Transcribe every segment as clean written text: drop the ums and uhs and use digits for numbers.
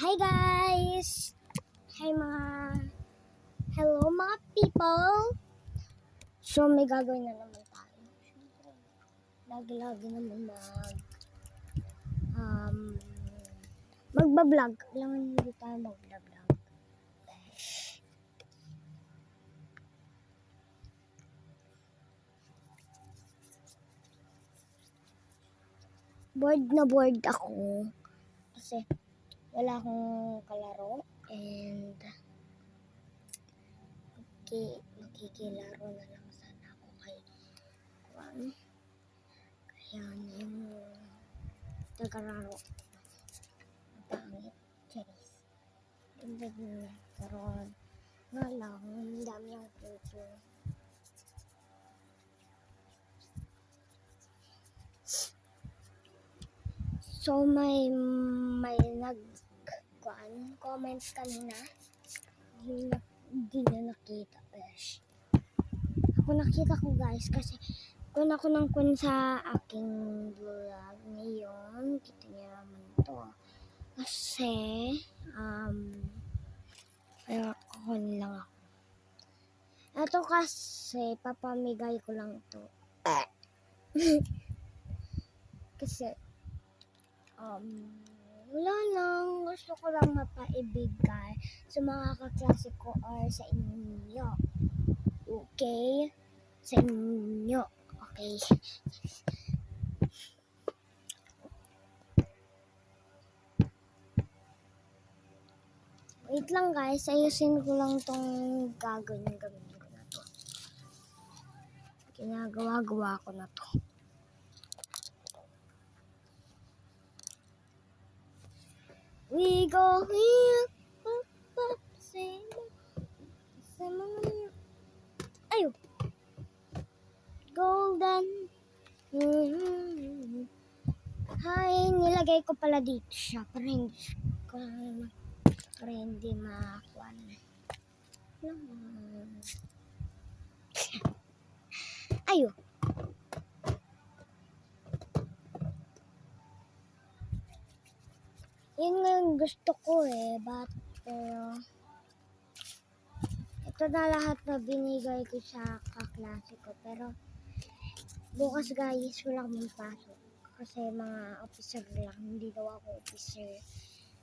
Hi guys! Hello mga people! So may gagawin na naman tayo. Siyempre, lagi-lagi naman magbablog. Kailangan hindi tayo magbablog. Bored ako kasi wala akong kalaro and makikilaro na lang sana ako kay Juan. Kaya na yung tagararo. Pangit. Charis. Ganda din na. Pero nga lang, ang dami ang picture. So may comment kanina. Hindi na nakita. Ako nakita ko guys kasi kun ako ng sa aking vlog ngayon. Kita niyo naman to. Kasi pero kukunin lang ako. Ito kasi papamigay ko lang ito. Kasi wala lang, gusto ko lang mapaibigay sa mga kaklase ko or sa inyo. Okay? Sa inyo. Okay? Wait lang guys, ayusin ko lang tong gagawin ko na to. Ginagawa ko na to. We go here, ayo, golden. Hi, nilagay ko pala dito siya para hindi makuan. Ayo. Yun nga yung gusto ko pero ito na lahat na binigay ko sa kaklase ko. Pero bukas guys, wala akong pasok kasi mga officer lang, hindi daw ako officer.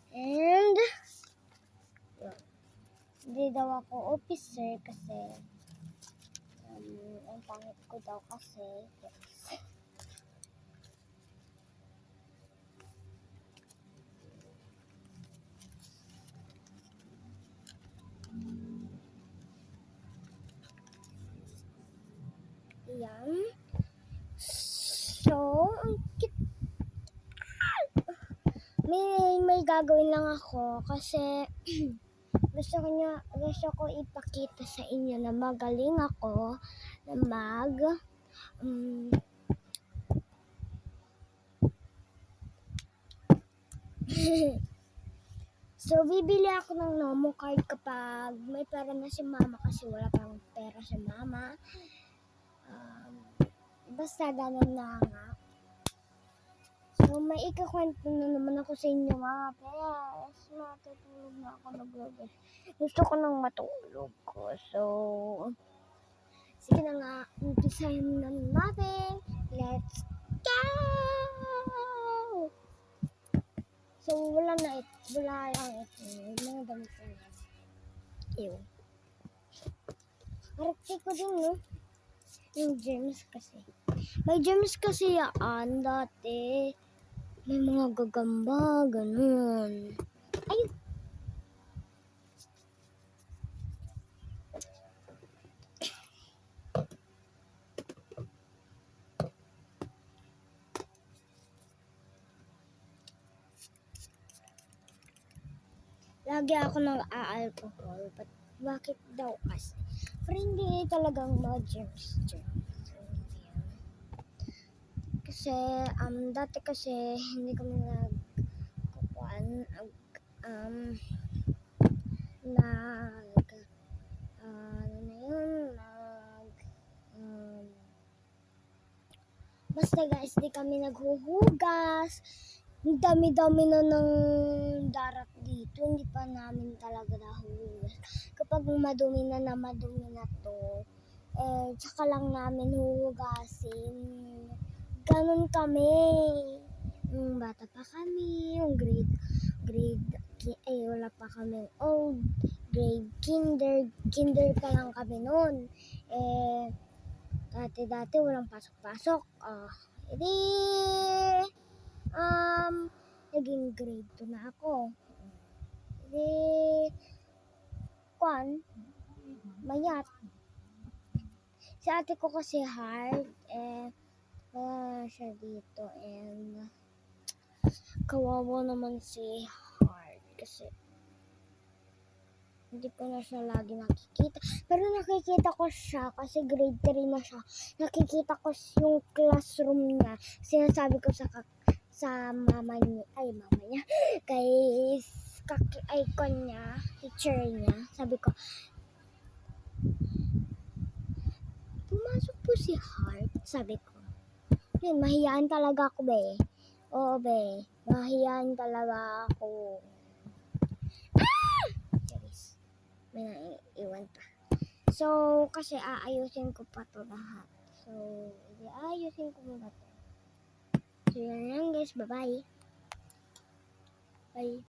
And hindi daw ako officer kasi ang pangit ko daw kasi. Yan. So, may gagawin lang ako kasi gusto ko ipakita sa inyo na magaling ako na So, bibili ako ng Nomo card kapag may pera na si mama kasi wala pang pera si mama. Basta ganun na nga. So, may ikakwento na naman ako sa inyo mga pes. Matutulog na ako nag-vlog. Gusto ko nang matulog ko. So, sige na nga. Umpisahin na natin. Let's go! So, wala lang ito. Mga damit ko na. Ew. Arati ko din, no? Yung gems kasi. May gems kasi yan dati. May mga gagamba, ganun. Ayun. Lagi ako nag-a-alcohol. Bakit daw kasi? Pero hindi talagang mga gems. Kasi, dati kasi hindi kami basta guys, di kami naghuhugas. Ang dami-dami na ng darat dito. namin talaga nahuhugas. Kapag madumi na to, tsaka lang namin huhugasin. Ganun kami. Bata pa kami, yung wala pa kami old, kinder pa lang kami noon. Dati walang pasok-pasok. Edi, naging grade 2 na ako. Edi, mayat. Si ate ko kasi hard, wala siya dito, and kawawa naman si Heart kasi hindi ko na siya lagi nakikita. Pero nakikita ko siya kasi grade 3 na siya. Nakikita ko yung classroom niya. Sinasabi ko sa mama niya, kay icon niya, teacher niya. Sabi ko, pumasok po si Heart. Sabi ko, yun, mahiyaan talaga ako, be. Oo, be. Mahiyaan talaga ako. Charis. May naiiwan pa. So, kasi aayusin ko pa to lahat. So, aayusin ko muna to. So, yun lang guys. Bye-bye. Bye.